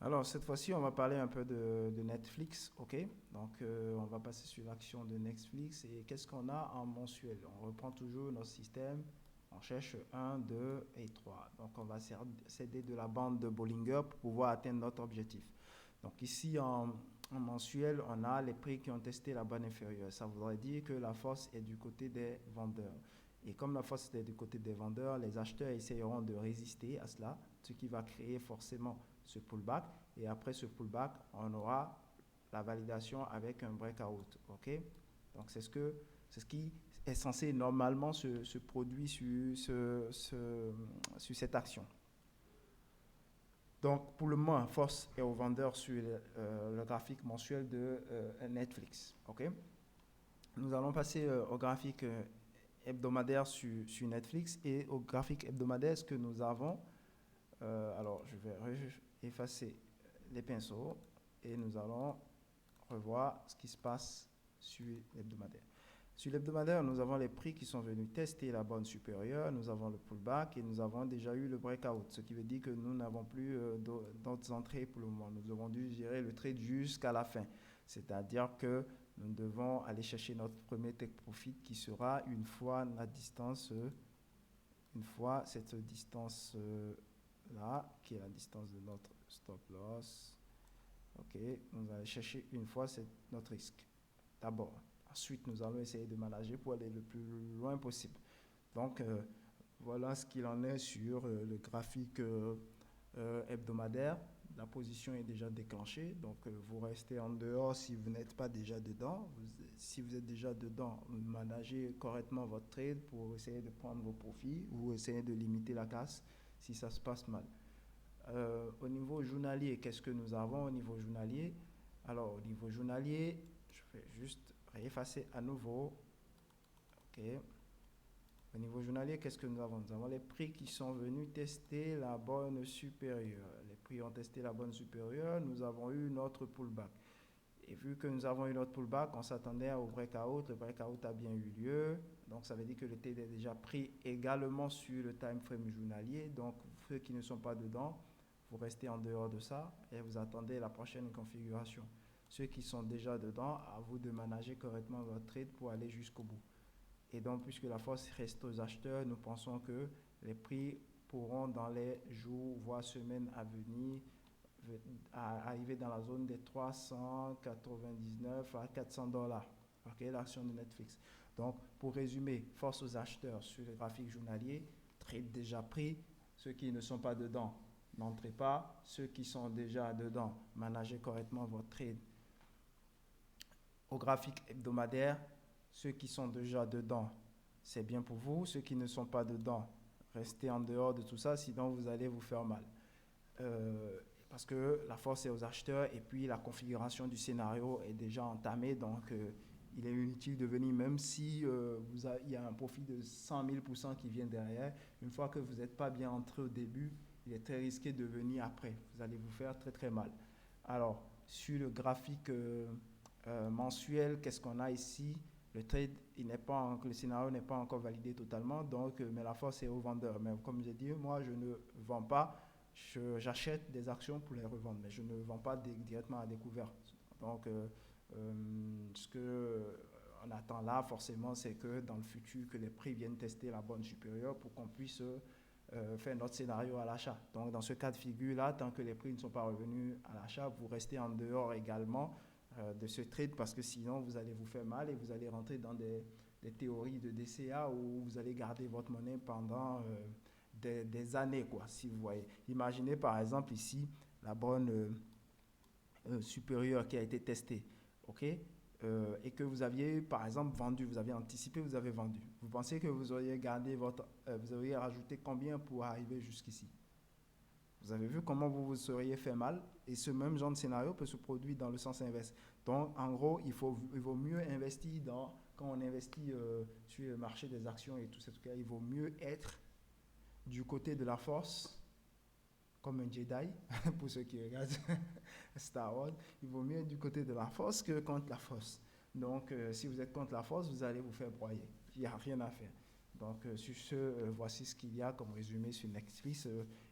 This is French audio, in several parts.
Alors, cette fois-ci, on va parler un peu de Netflix, ok? Donc, on va passer sur l'action de Netflix et qu'est-ce qu'on a en mensuel? On reprend toujours notre système, on cherche un, 2 et 3. Donc, on va s'aider de la bande de Bollinger pour pouvoir atteindre notre objectif. Donc, ici, en mensuel, on a les prix qui ont testé la bande inférieure. Ça voudrait dire que la force est du côté des vendeurs. Et comme la force est du côté des vendeurs, les acheteurs essayeront de résister à cela, ce qui va créer forcément ce pullback. Et après ce pullback, on aura la validation avec un breakout. Ok? Donc c'est ce qui est censé normalement se produire sur cette action. Donc pour le moment, force est au vendeur sur le graphique mensuel de Netflix. Ok? Nous allons passer au graphique hebdomadaire sur Netflix et au graphique hebdomadaire, ce que nous avons. Alors je vais effacer les pinceaux et nous allons revoir ce qui se passe sur l'hebdomadaire. Sur l'hebdomadaire, nous avons les prix qui sont venus tester la bande supérieure, nous avons le pullback et nous avons déjà eu le breakout, ce qui veut dire que nous n'avons plus d'autres entrées pour le moment. Nous avons dû gérer le trade jusqu'à la fin, c'est-à-dire que nous devons aller chercher notre premier take profit qui sera une fois la distance, une fois cette distance là, qui est la distance de notre stop loss. Ok, nous allons chercher une fois notre risque. D'abord. Ensuite, nous allons essayer de manager pour aller le plus loin possible. Donc, voilà ce qu'il en est sur le graphique hebdomadaire. La position est déjà déclenchée, donc vous restez en dehors si vous n'êtes pas déjà dedans. Si vous êtes déjà dedans, managez correctement votre trade pour essayer de prendre vos profits ou essayer de limiter la casse si ça se passe mal. Au niveau journalier, qu'est-ce que nous avons au niveau journalier? Alors, au niveau journalier, je vais juste effacer à nouveau. Ok. Au niveau journalier, qu'est-ce que nous avons? Nous avons les prix qui sont venus tester la borne supérieure. Les prix ont testé la borne supérieure. Nous avons eu notre pullback. Et vu que nous avons eu notre pullback, on s'attendait au breakout. Le breakout a bien eu lieu. Donc, ça veut dire que le trade est déjà pris également sur le time frame journalier. Donc, ceux qui ne sont pas dedans, vous restez en dehors de ça et vous attendez la prochaine configuration. Ceux qui sont déjà dedans, à vous de manager correctement votre trade pour aller jusqu'au bout. Et donc, puisque la force reste aux acheteurs, nous pensons que les prix pourront dans les jours, voire semaines à venir, arriver dans la zone des 399 à 400 dollars. Ok, l'action de Netflix. Donc, pour résumer, force aux acheteurs sur le graphique journalier, trade déjà pris. Ceux qui ne sont pas dedans, n'entrez pas. Ceux qui sont déjà dedans, managez correctement votre trade. Au graphique hebdomadaire, ceux qui sont déjà dedans, c'est bien pour vous. Ceux qui ne sont pas dedans, restez en dehors de tout ça, sinon vous allez vous faire mal. Parce que la force est aux acheteurs et puis la configuration du scénario est déjà entamée, donc il est inutile de venir, même si il y a un profit de 100 000% qui vient derrière. Une fois que vous n'êtes pas bien entré au début, il est très risqué de venir après. Vous allez vous faire très très mal. Alors, sur le graphique mensuel, qu'est-ce qu'on a ici? Le trade, le scénario n'est pas encore validé totalement, donc, mais la force est au vendeur. Mais comme j'ai dit, moi, je ne vends pas. J'achète des actions pour les revendre, mais je ne vends pas directement à découvert. Donc, ce qu'on attend là, forcément, c'est que dans le futur, que les prix viennent tester la borne supérieure pour qu'on puisse faire notre scénario à l'achat. Donc, dans ce cas de figure-là, tant que les prix ne sont pas revenus à l'achat, vous restez en dehors également de ce trade parce que sinon, vous allez vous faire mal et vous allez rentrer dans des théories de DCA où vous allez garder votre monnaie pendant des années, quoi, si vous voyez. Imaginez par exemple ici la borne supérieure qui a été testée, ok, et que vous aviez par exemple vendu, vous avez anticipé, vous avez vendu. Vous pensez que vous auriez gardé vous auriez rajouté combien pour arriver jusqu'ici? Vous avez vu comment vous vous seriez fait mal et ce même genre de scénario peut se produire dans le sens inverse. Donc en gros, il vaut mieux investir quand on investit sur le marché des actions et tout ça, il vaut mieux être du côté de la force, comme un Jedi, pour ceux qui regardent Star Wars, il vaut mieux être du côté de la force que contre la force. Donc, si vous êtes contre la force, vous allez vous faire broyer. Il n'y a rien à faire. Donc, sur ce, voici ce qu'il y a comme résumé sur Netflix.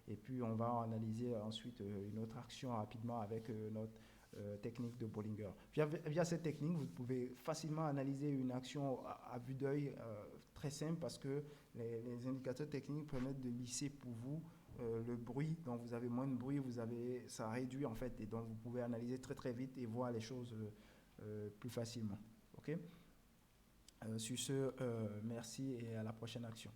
Et puis, on va analyser ensuite une autre action rapidement avec notre technique de Bollinger. Via cette technique, vous pouvez facilement analyser une action à vue d'œil très simple parce que les indicateurs techniques permettent de lisser pour vous le bruit. Donc, vous avez moins de bruit, ça réduit en fait, et donc vous pouvez analyser très très vite et voir les choses plus facilement. Ok. Sur ce, merci et à la prochaine action.